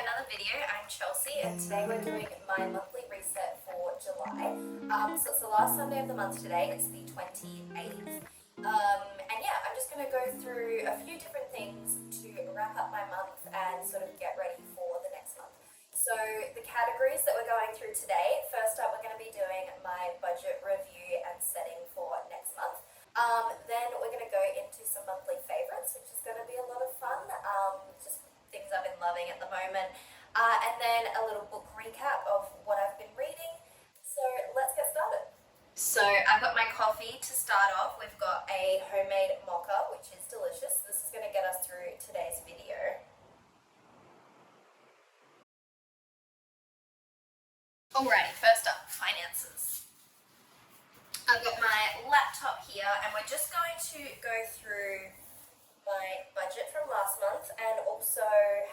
another video. I'm Chelsea and today we're doing my monthly reset for July. So it's the last Sunday of the month today, it's the 28th. And yeah, I'm just going to go through a few different things to wrap up my month and sort of get ready for the next month. So the categories that we're going through today, first up we're going to be doing my budget review and setting for next month. Then we're going to go into some monthly favorites, which is going to be a lot of fun. Just things I've been loving at the moment. And then a little book recap of what I've been reading. So let's get started. So I've got my coffee to start off. We've got a homemade mocha, which is delicious. This is going to get us through today's video. Alrighty, first up, finances. I've got my laptop here and we're just going to go through my budget from last month and also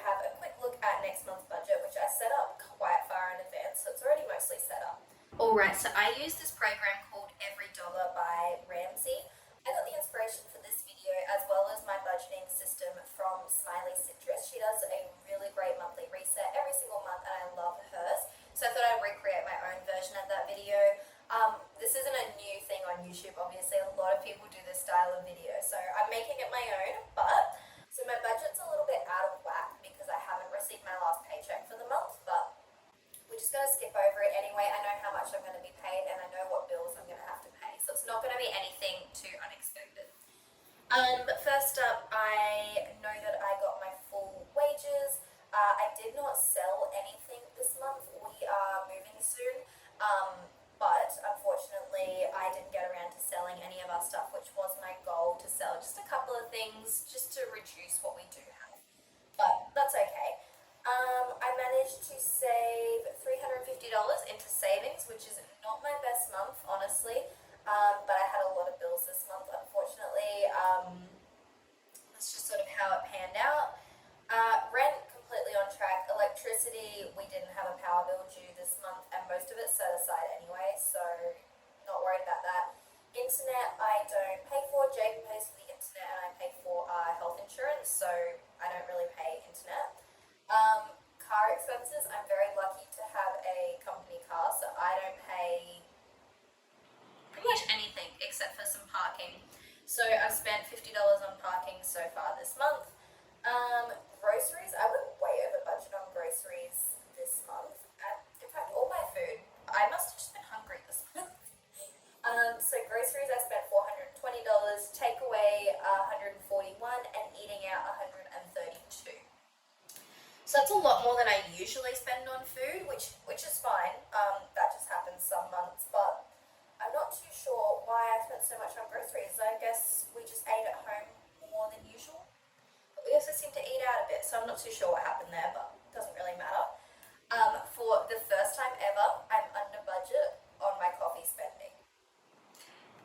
have a quick look at next month's budget, which I set up quite far in advance, so it's already mostly set up. Alright, so I use this program called Every Dollar by Ramsey. I got the inspiration for this video as well as my budgeting system from Smiley Citrus. She does a really great monthly reset every single month and I love hers. So I thought I'd recreate my own version of that video. This isn't a new thing on YouTube, obviously. A lot of people do this style of video, so I'm making it my own, but so my budget's a little bit out of whack because I haven't received my last paycheck for the month, but we're just going to skip over it anyway. I know how much I'm going to be paid and I know what bills I'm going to have to pay, so it's not going to be anything too unexpected. But first up, I know that I got my full wages. I did not sell anything this month. We are moving soon. But unfortunately I didn't get around to selling any of our stuff, which was my goal, to sell just a couple of things just to reduce what we do have, but that's okay. I managed to save $350 into savings, which is not my best month, honestly, but I had a lot of bills this month, unfortunately. That's just sort of how it panned out. Rent, completely on track. Electricity, we didn't have a power bill due this month and most of it's set aside anyway, so not worried about that. Internet I don't pay for. Jake pays for the internet and I pay for health insurance, so I don't really pay internet. Car expenses, I'm very lucky to have a company car, so I don't pay pretty much anything except for some parking. So I've spent $50 on parking so far this month. Groceries, I went way over budget on groceries this month. In fact, all my food, I must have just been hungry this month. So groceries, I spent $420, takeaway $141, and eating out $132. So that's a lot more than I usually spend on food, which is fine. That just happens some months, but I'm not too sure why I spent so much on groceries. I guess we just ate at home more than usual. We also seem to eat out a bit, so I'm not too sure what happened there, but it doesn't really matter. For the first time ever, I'm under budget on my coffee spending.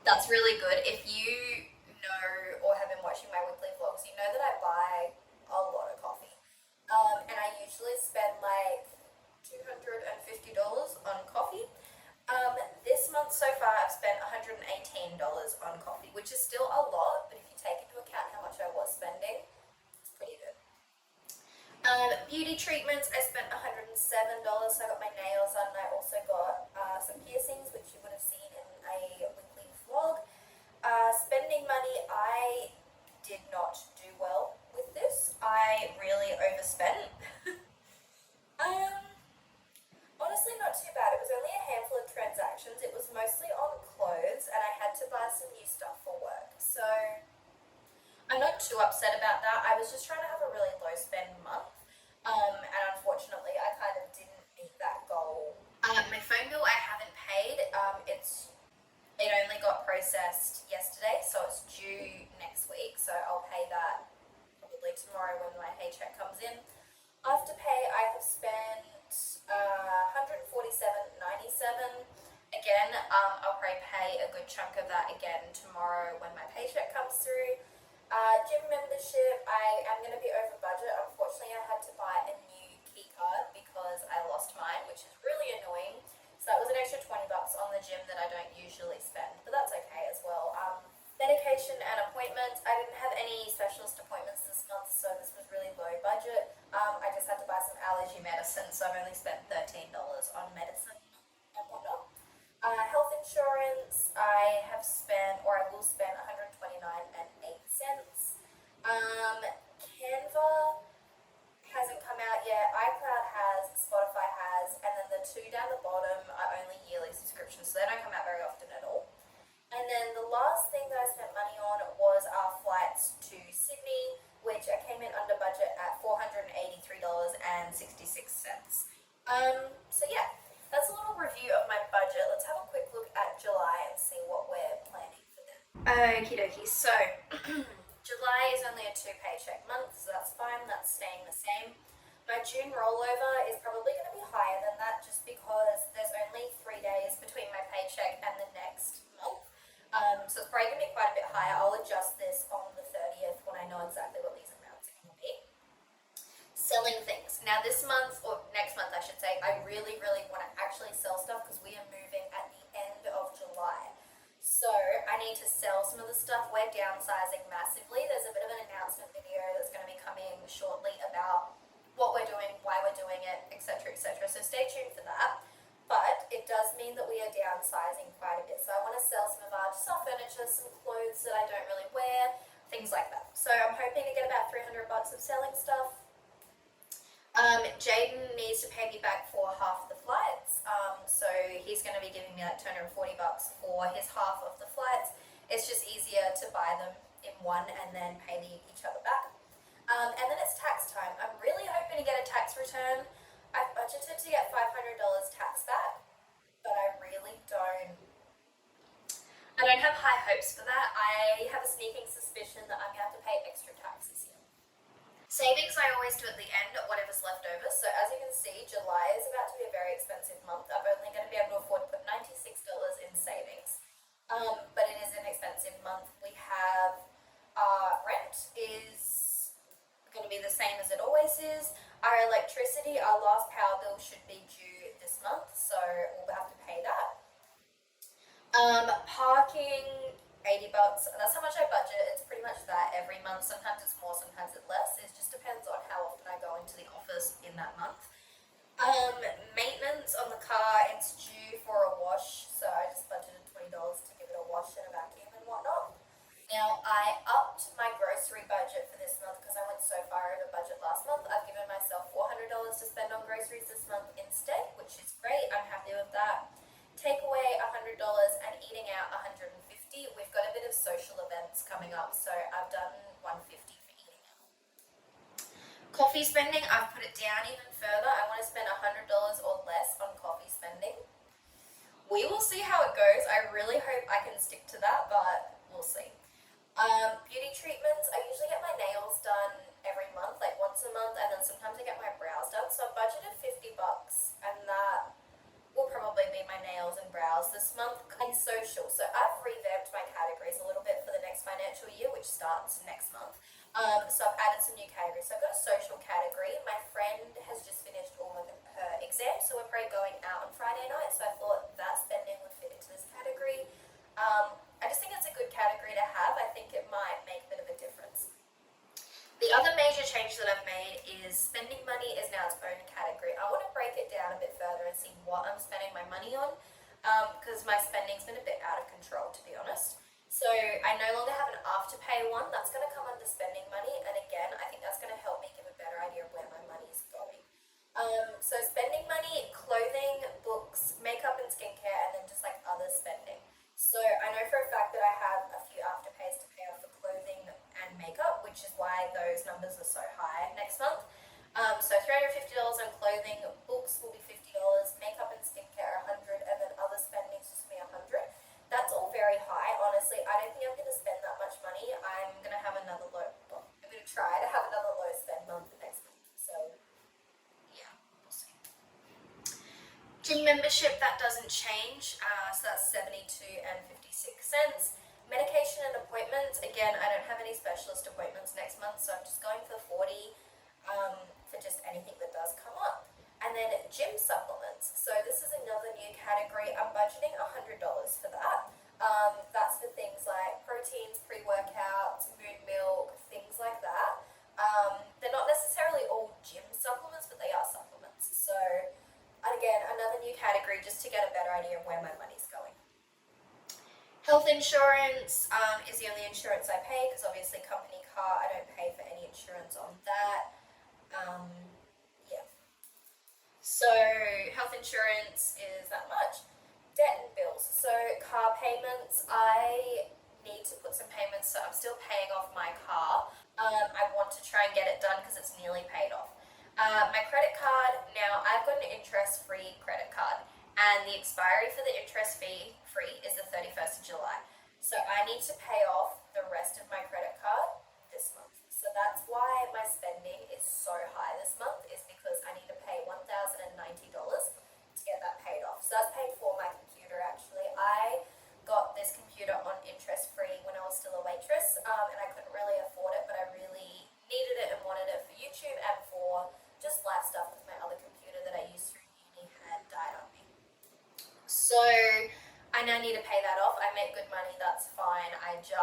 That's really good. If you know or have been watching my weekly vlogs, you know that I buy a lot of coffee. And I usually spend like $250 on coffee. This month so far I've spent $118 on coffee, which is still a lot, but if you take into account how much I was spending, pretty good. Beauty treatments, I spent $107, so I got my nails done. I also got some piercings, which you would have seen in a weekly vlog. Spending money, I did not do well with this. I really overspent. Honestly, not too bad. It was only a handful of transactions. It was mostly on clothes, and I had to buy some new stuff for work. So I'm not too upset about that. I was just trying to have a really low spend month, and unfortunately I kind of didn't meet that goal. My phone bill I haven't paid. It only got processed yesterday, so it's due next week, so I'll pay that probably tomorrow when my paycheck comes in. allergy medicine, so I've only spent $13 on medicine and whatnot. Health insurance, I have spent, or I will spend, 129.08 cents. Canva hasn't come out yet. iCloud has, Spotify has, and then the two down the bottom are only yearly subscriptions, so they don't come out very often at all. And then the last thing that I spent money on was our flights to Sydney, which I came in under budget at $483.66. So yeah, that's a little review of my budget. Let's have a quick look at July and see what we're planning for them. Okie dokie, so July is only a 2 paycheck month, so that's fine, that's staying the same. My June rollover is probably going to be higher than that just because there's only 3 days between my paycheck and the next month. So it's probably going to be quite a bit higher. I'll adjust this on the 30th when I know exactly what these amounts are going to be. Selling things. Now this month, or next month I should say, I really want to actually sell stuff because we are moving at the end of July. So I need to sell some of the stuff. We're downsizing massively. There's a bit of an announcement video that's going to be coming shortly about what we're doing, why we're doing it, etc., etc. So stay tuned for that. But it does mean that we are downsizing quite a bit. So I want to sell some of our soft furniture, some clothes that I don't really wear, things like that. So I'm hoping to get about $300 of selling stuff. Jaden needs to pay me back for half the flights. So he's going to be giving me like $240 for his half of the flights. It's just easier to buy them in one and then pay each other back. And then it's tax time. I'm really hoping to get a tax return. I've budgeted to get $500 tax back, but I really don't have high hopes for that. I have a sneaking suspicion that I'm going to have to pay extra tax this year. Savings I always do at the end, whatever's left over. So as you can see, July is about to be a very expensive month. I'm only going to be able to afford to put $96 in savings. But it is an expensive month. We have rent is going to be the same as it always is. Our electricity, our last power bill should be due this month, so we'll have to pay that. Parking, $80. That's how much I budget. It's pretty much that every month. Sometimes it's more, sometimes it's less. It just depends on how often I go into the office in that month. Maintenance on the car, it's due for a wash, so I just budgeted $20 to give it a wash and a vacuum and whatnot. Now, I upped my grocery budget for this month because I went so far over budget last month. I've given myself $400 to spend on groceries this month instead, which is great. I'm happy with that. Takeaway $100 and eating out $150. We've got a bit of social events coming up, so I've done $150 for eating out. Coffee spending, I've put it down even further. I want to spend $100 or less on coffee spending. We will see how it goes. I really hope I can stick to that, but we'll see. Beauty treatments, I usually get my nails done every month, like once a month, and then sometimes I get my brows done. So I budgeted $50, and that will probably be my nails and brows this month. And social, so I've revamped my categories a little bit for the next financial year, which starts next month. So I've added some new categories. So I've got a social category. My friend has just finished all of her exams, so we're probably going out on Friday night, so I thought that spending would fit into this category. I just think it's a good category to have. I think it might make a bit of a difference. The other major change that I've made is spending money is now its own category. I want to break it down a bit further and see what I'm spending my money on, because my spending's been a bit out of control, to be honest. So I no longer have an afterpay one. That's going to come under spending money, and again, I think that's going to help me give a better idea of where my money is going. So spending money, clothing, books, makeup and skincare, and then just like other spending. So I know for a fact that I have a few afterpays to pay off for clothing and makeup, which is why those numbers are so high next month. So $350 on clothing, books will be $50, makeup and skincare $100, and then other spending is just me $100. That's all very high. Honestly, I don't think I'm going to spend that much money. I'm going to have another low. Well, I'm going to try to have another low spend month next month. So yeah, we'll see. Gym membership, that doesn't change. So that's $72.56. Medication and appointments, again, I don't have any specialist appointments next month, so I'm just going for 40 for just anything that does come up. And then gym supplements. So this is another new category. I'm budgeting $100 for that. That's for things like proteins, pre-workouts, mood milk, things like that. They're not necessarily all gym supplements, but they are supplements. through just to get a better idea of where my money's going. Health insurance is the only insurance I pay because obviously company car, I don't pay for any insurance on that. Yeah. So health insurance is that much. Debt and bills. So car payments, I need to put some payments, so I'm still paying off my car. I want to try and get it done because it's nearly paid off. My credit card, now I've got an interest-free credit card and the expiry for the interest fee free is the 31st of July. So I need to pay off the rest of my credit card this month. So that's why my spending is so high this month, is because I need to pay $1,090 to get that paid off. So that's paid for my computer actually. I got this computer on interest free when I was still a waitress, and I couldn't really afford it, but I really needed it and wanted it for YouTube and for just life stuff, because my other computer that I used through uni had died on me. So I now need to pay that off. I make good money, that's fine. I hate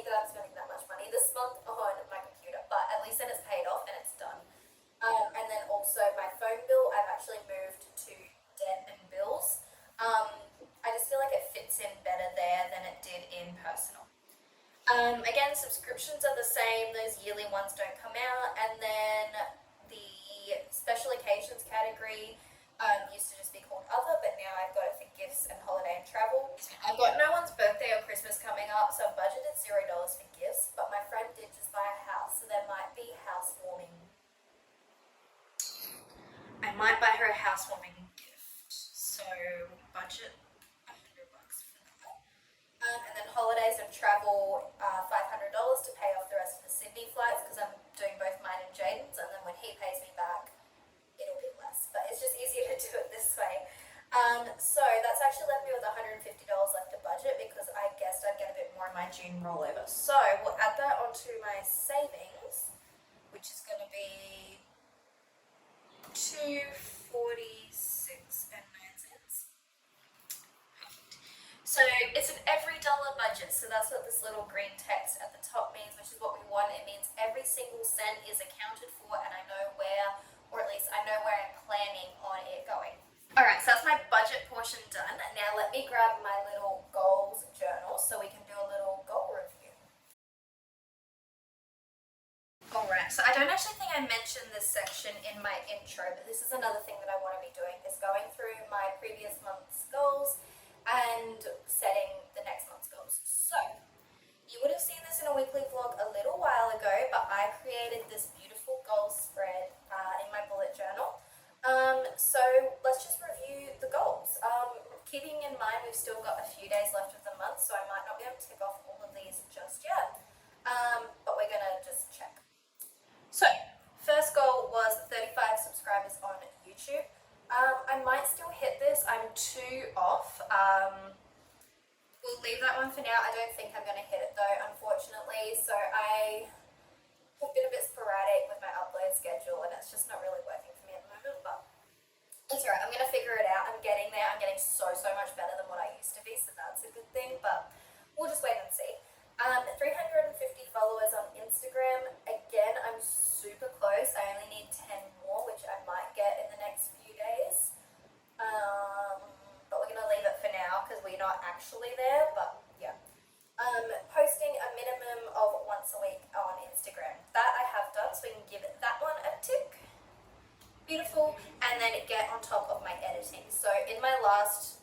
that I'm spending that much money this month on my computer, but at least then it's paid off and it's done. And then also my phone bill, I've actually moved to debt and bills. I just feel like it fits in better there than it did in personal. Again, subscriptions are the same, those yearly ones don't come out, and then the special occasions category used to just be called other, but now I've got it for gifts and holiday and travel. I've got no one's birthday or Christmas coming up, so I've budgeted $0 for gifts, but my friend did just buy a house, so there might be housewarming. I might buy her a housewarming gift, so budget $100 for that. And then holidays and travel, $500 to pay off the rest of the Sydney flights, because I'm doing both mine and Jaden's, and then when he pays me back, it'll be less, but it's just easier to do it this way. So that's actually left me with $150 left to budget, because I guessed I'd get a bit more in my June rollover. So we'll add that onto my savings, which is going to be $246.09. So it's an every dollar budget, so that's what this little green text at the top means, which is what we want. It means every single cent is accounted for, and I know where, or at least I know where I'm planning on it going. Alright, so that's my budget portion done. Now let me grab my little goals journal so we can do a little goal review. Alright, so I don't actually think I mentioned this section in my intro, but this is another thing that I want to be doing, is going through my previous month's goals and setting the next month's goals. So, you would have seen this in a weekly vlog a little while ago, but I created this beautiful goals spread in my bullet journal. So let's just review the goals. Keeping in mind we've still got a few days left of the month, so I might not be able to tick off all of these just yet, but we're going to just check. So, first goal was 35 subscribers on YouTube. I might still hit this. I'm 2 off. We'll leave that one for now. I don't think I'm going to hit it though, unfortunately. So I have been a bit sporadic with my upload schedule, and it's just not really working for me at the moment, but it's alright. I'm going to figure it out. I'm getting there. I'm getting so much better than what I used to be, so that's a good thing, but we'll just wait and see. 350 followers on Instagram. Again, I'm super close. I only need 10 more, which I might get in the next few days. But we're going to leave it for now because we're not actually there, but yeah. Posting a minimum of once a week on Instagram. That I have done, so we can give that one a tick. Beautiful. And then get on top of my editing. So in my last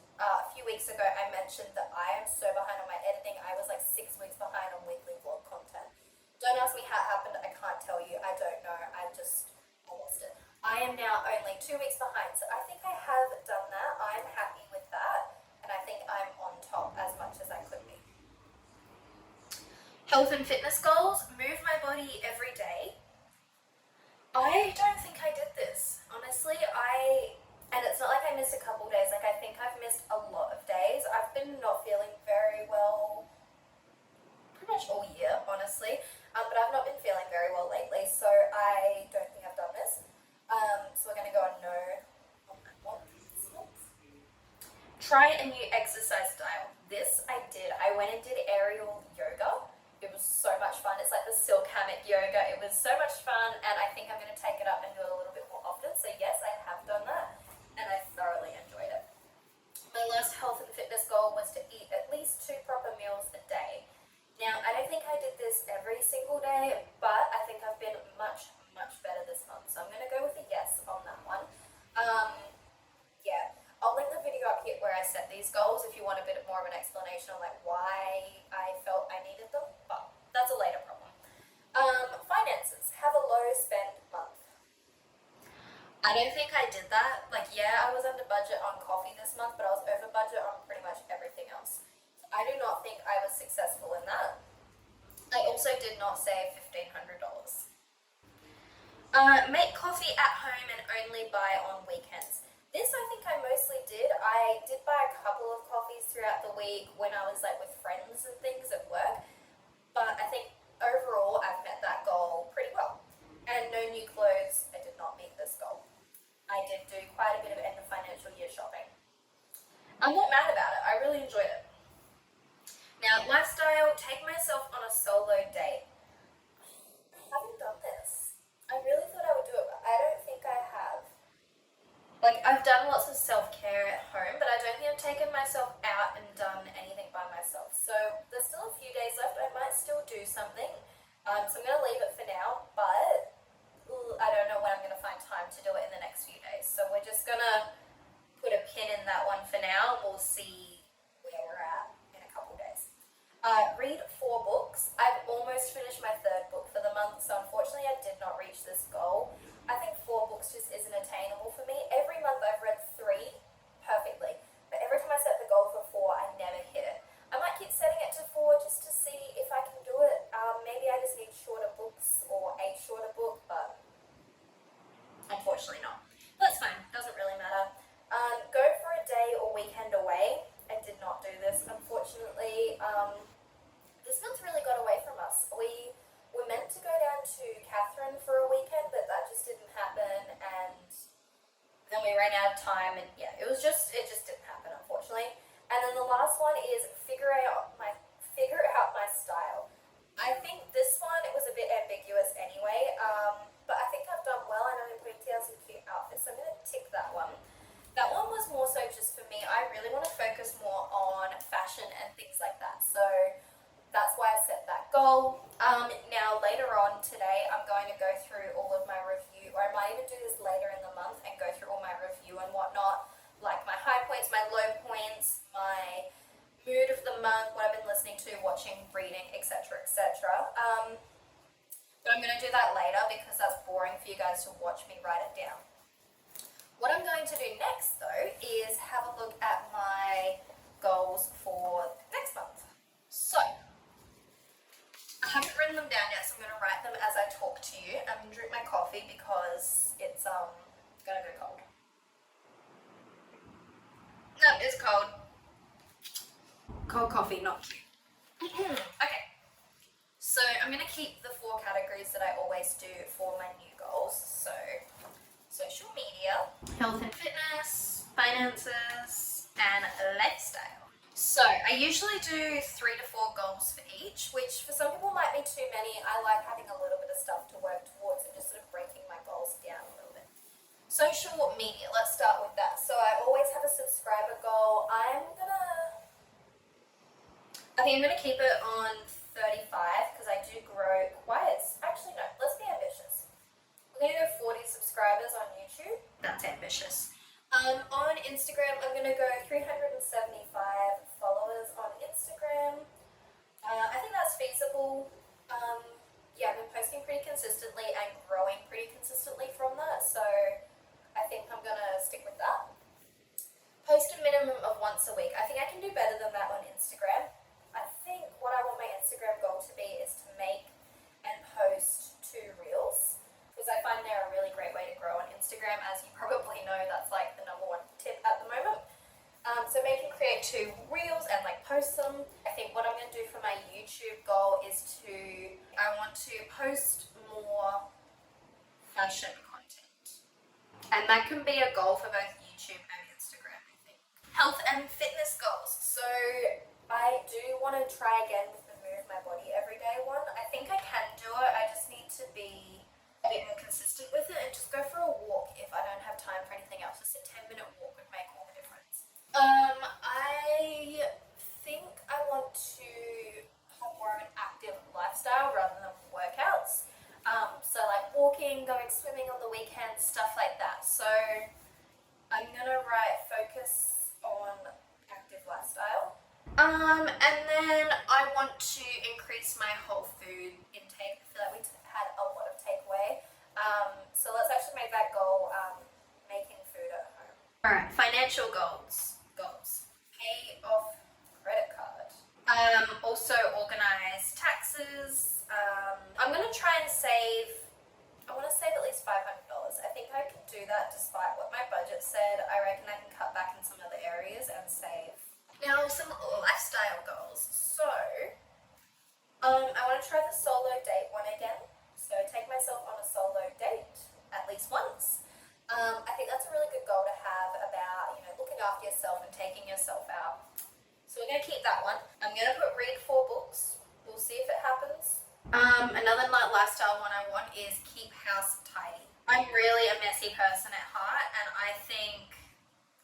few weeks ago, I mentioned that I am so behind on my editing. I was like 6 weeks behind on weekly vlog content. Don't ask me how it happened. I can't tell you. I don't know. I lost it. I am now only 2 weeks behind. So I think I have done that. I'm happy with that. And I think I'm on top as much as I could be. Health and fitness goals. Move my body every day. I don't think I did this. Honestly, and it's not like I missed a couple days, like I think I've missed a lot of days. I've been not feeling very well pretty much all year, honestly, but I've not been feeling very well lately, so I don't think I've done this. So we're going to go on no on that one. Try a new exercise style. This I did. I went and did aerial yoga. It was so much fun. It's like the silk hammock yoga. It was so much fun, and I think I'm going to take it up and do it a little bit more often. So yes, I have done that, and I I don't think I did that. Like, yeah, I was under budget on coffee this month, but I was over budget on pretty much everything else. So I do not think I was successful in that. I also did not save $1,500. Make coffee at home and only buy on weekends. This I think I mostly did. I did buy a couple of coffees throughout the week when I was like with friends and things at work, but I think overall I've met that goal pretty well. And no new clothes, I did not meet this goal. I did do quite a bit of end of financial year shopping. I'm not mad about it. I really enjoyed it. Now, lifestyle, take myself on a solo date. I haven't done this. I really thought I would do it, but I don't think I have. Like, I've done lots of self care at home, but I don't think I've taken myself out and done anything by myself. So, there's still a few days left. I might still do something. So, I'm going to leave it for now, but I don't know when I'm going to find time to do it in the next few days. So, we're just going to put a pin in that one for now. We'll see where we're at in a couple days. Read 4 books. I've almost finished my 3rd book for the month, so unfortunately I did not reach this goal. I think 4 books just isn't attainable for me. Every month I've read 3 perfectly, but every time I set the goal for 4, I never hit it. I might keep setting it to 4 just to see if I can do it. Maybe I just need shorter books or a shorter book, but unfortunately not. But that's fine, doesn't really matter. Go for a day or weekend away. I did not do this, unfortunately. This month really got away from us. We were meant to go down to Catherine for a weekend, but that just didn't happen, and then we ran out of time, and yeah, it just didn't happen, unfortunately. And then the last one is figure out my style. I think this one it was a bit ambiguous anyway, but I think I've done well. I know I'm putting together some cute outfits, so I'm gonna tick that one. That one was more so just for me. I really want to focus more on fashion and things like that. So that's why I set that goal. Now later on today, I'm going to go through all of my review, or I might even do this later in the month and go through all my review and whatnot, like my high points, my low points, my mood of the month, what I've been listening to, watching, reading, etc., etc. But I'm going to do that later because that's boring for you guys to watch me write it down. What I'm going to do next, though, is have a look at my goals for next month. So, I haven't written them down yet, so I'm going to write them as I talk to you. I'm going to drink my coffee because it's going to go cold. No, it's cold. Cold coffee, not cute. Okay, so I'm going to keep the 4 categories that I always do for my new goals. So, social media, health and fitness, finances, and lifestyle. So I usually do 3 to 4 goals for each, which for some people might be too many. I like having a little bit of stuff to work towards and just sort of breaking my goals down a little bit. Social media, let's start with that. So I always have a subscriber goal. I think I'm gonna keep it on 35 because I do grow quite. Actually, no, let's be ambitious. I'm gonna go 40 subscribers on YouTube. That's ambitious. On Instagram, I'm gonna go 375 followers on Instagram. I think that's feasible. Yeah, I've been posting pretty consistently and growing pretty consistently from that, so I think I'm gonna stick with that. Post a minimum of once a week. I think I can do better than that on Instagram. I think what I want my Instagram goal to be is to make and post 2 reels, because I find they're a really great way to grow on Instagram. As you probably know, that's like the #1 tip at the moment. So make and create 2 reels and like post them. I think what I'm going to do for my YouTube goal is I want to post more fashion content. And that can be a goal for both YouTube and Instagram, I think. Health and fitness goals. So I do want to try again with the move my body every day one. I think I can do it. I just need to be a bit more consistent with it and just go for a walk if I don't have time for anything else. Just a 10-minute walk would make all the difference. I think I want to have more of an active lifestyle rather than workouts. So like walking, going swimming on the weekends, stuff like that. So I'm gonna write focus on active lifestyle. And then I want to increase my whole food intake. I feel like we had a lot of takeaway. So let's actually make that goal financial goals. Pay off credit card. Also organize taxes. I'm gonna try and save. I want to save at least $500. I think I can do that despite what my budget said. I reckon I can cut back in some other areas and save. Now, some lifestyle goals. So, I want to try the solo date one again. So, take myself on a solo date at least once. I think that's a really good goal to have about, looking after yourself and taking yourself out. So, we're going to keep that one. I'm going to read 4 books. We'll see if it happens. Another lifestyle one I want is keep house tidy. I'm really a messy person at heart, and I think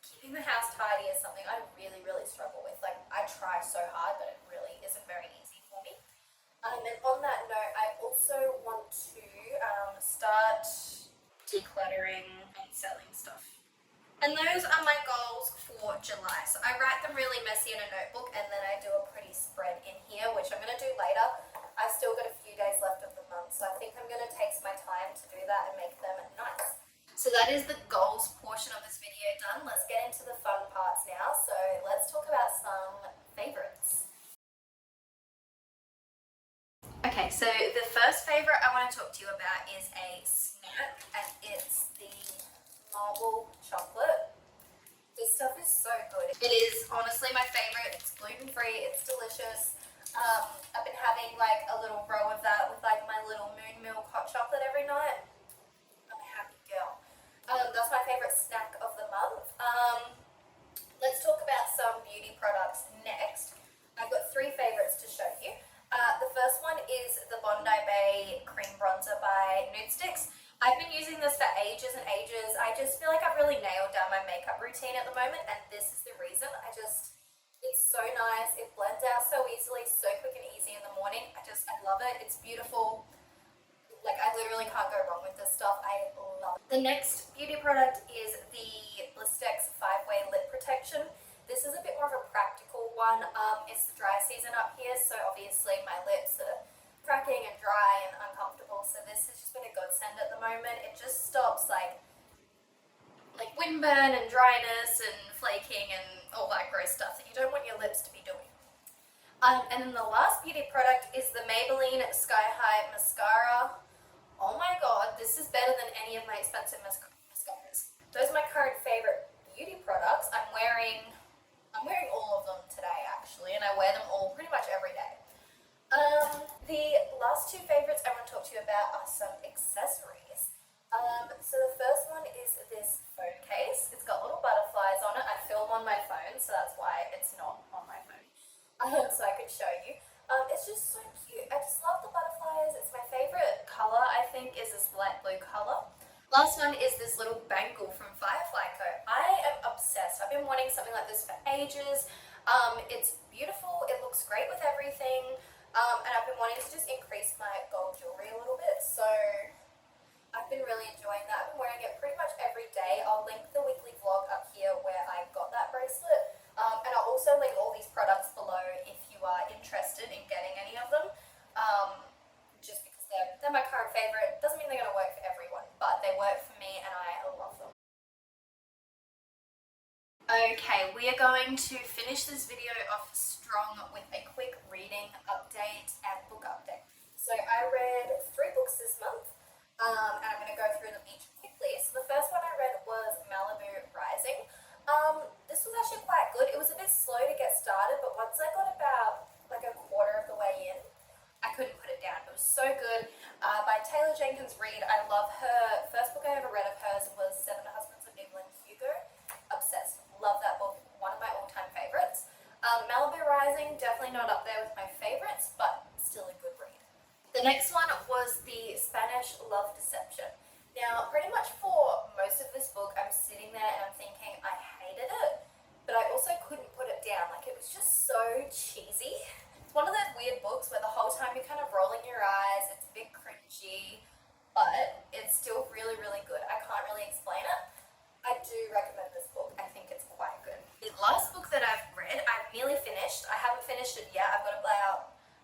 keeping the house tidy is something I really, really struggle with. Like, I try so hard, but it really isn't very easy for me. And on that note, I also want to start decluttering and selling stuff. And those are my goals for July. So I write them really messy in a notebook, and then I do a pretty spread in here, which I'm going to do later. I've still got a few days left of the month, so I think I'm going to take my time to do that and make them nice. So that is the goals portion of this video done. Let's get into the fun parts now. So let's talk about some favorites. Okay, so the first favorite I want to talk to you about is a snack, and it's the marble chocolate. This stuff is so good. It is honestly my favorite. It's gluten-free, it's delicious. I've been having like a little row of that with like my little moon milk hot chocolate every night. I'm a happy girl. That's my favorite snack of the month. Let's talk about some beauty products next. I've got 3 favorites to show you. The first one is the Bondi Bay Cream Bronzer by Nude Sticks. I've been using this for ages and ages. I just feel like I've really nailed down my makeup routine at the moment, and this is the reason. It's so nice. It blends out so easily, so quick and easy in the morning. I love it. It's beautiful. Like, I literally can't go wrong with this stuff. I love it. The next beauty product is the Blistex 5-Way Lip Protection. This is a bit more of a practical one. It's the dry season up here, so obviously my lips are cracking and dry and uncomfortable. So this has just been a godsend at the moment. It just stops like windburn and dryness and flaking and all that gross stuff that you don't want your lips to be doing. And then the last beauty product is the Maybelline Sky High Mascara. Oh my god, this is better than any of my expensive mascaras. Those are my current favorite beauty products. I'm wearing all of them today actually, and I wear them all pretty much every day. The last 2 favorites I want to talk to you about are some accessories. So the first one is this phone case. It's got little butterflies on it. I film on my phone, so that's why it's not on my phone. So I could show you. It's just so cute. I just love the butterflies. It's my favorite color, I think, is this light blue color. Last one is this little bangle from Firefly Co. I am obsessed. I've been wanting something like this for ages. It's beautiful. It looks great with everything. And I've been wanting to just increase my gold jewelry a little bit. So I've been really enjoying that. I've been wearing it pretty much every day. I'll link the weekly vlog up here where I got that bracelet. And I'll also link all these products below if you are interested in getting any of them. Just because they're my current favorite. Doesn't mean they're going to work for everyone, but they work for me and I love them. Okay, we are going to finish this video off strong with a quick reading update and book update. So I read 3 books this month, and I'm going to go through them each quickly. So the first one I read was Malibu Rising. This was actually quite good. It was a bit slow to get started, but once I got about like a quarter of the way in, I couldn't put it down. It was so good. By Taylor Jenkins Reid. I love her. First book I ever read of hers was Seven Husbands of Evelyn Hugo. Obsessed. Love that book. One of my all-time favorites. Malibu Rising, definitely not up there with my favorites, but still a good read. The next one was the Spanish Love Deception. Now, pretty much for most of this book, I'm sitting there and I'm thinking I hated it, but I also couldn't put it down. Like, it was just so cheesy. It's one of those weird books where the whole time you're kind of rolling your eyes, it's a bit cringy, but it's still really, really good. I can't really explain it. I do recommend this book. I think it's quite good. The last book that I've read, I've nearly finished. I haven't finished it yet. I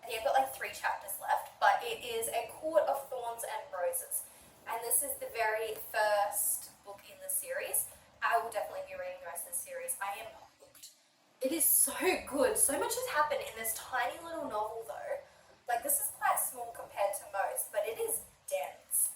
think I've got like 3 chapters left, but it is A Court of Thorns and Roses. And this is the very first book in the series. I will definitely be reading the rest of the series good. So much has happened in this tiny little novel though. Like this is quite small compared to most, but it is dense.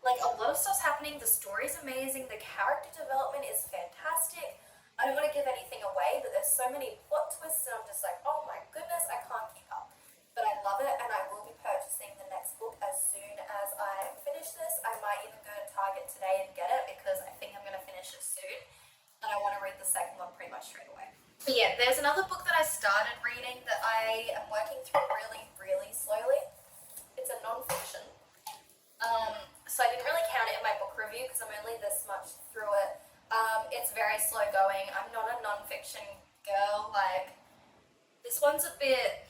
Like a lot of stuff's happening, the story's amazing, the character development is fantastic. I don't want to give anything away, but there's so many plot twists and I'm just like, oh my goodness, I can't keep up. But I love it and I will be purchasing the next book as soon as I finish this. I might even go to Target today and get it because I think I'm going to finish it soon. And I want to read the second one pretty much straight away. But yeah, there's another book that I started reading that I am working through really, really slowly. It's a non-fiction. So I didn't really count it in my book review because I'm only this much through it. It's very slow going. I'm not a non-fiction girl. Like, this one's a bit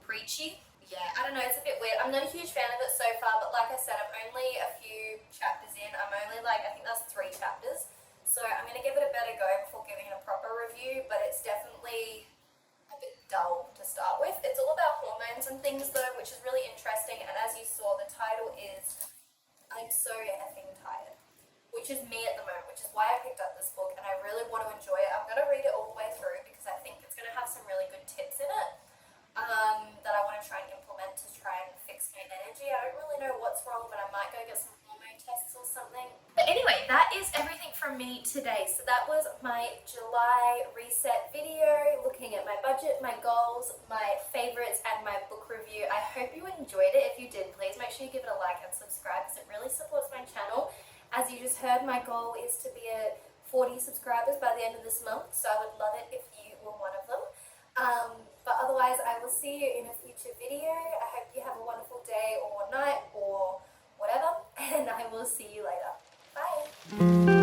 preachy. Yeah, I don't know, it's a bit weird. I'm not a huge fan of it so far, but like I said, I'm only a few chapters in. I'm only like, I think that's 3 chapters. So I'm going to give it a better go before giving it a proper review, but it's definitely a bit dull to start with. It's all about hormones and things though, which is really interesting. And as you saw, the title is I'm So Effing Tired, which is me at the moment, which is why I picked up this book and I really want to enjoy it. I'm going to read it all the way through because I think it's going to have some really good tips in it that I want to try and implement to try and fix my energy. I don't really know what's wrong, but I might go get some hormone tests or something. But anyway, that is everything from me today. So that was my July reset video, looking at my budget, my goals, my favorites, and my book review. I hope you enjoyed it. If you did, please make sure you give it a like and subscribe because it really supports my channel. As you just heard, my goal is to be at 40 subscribers by the end of this month, so I would love it if you were one of them. But otherwise, I will see you in a future video. I hope you have a wonderful day or night or whatever, and I will see you later. Bye!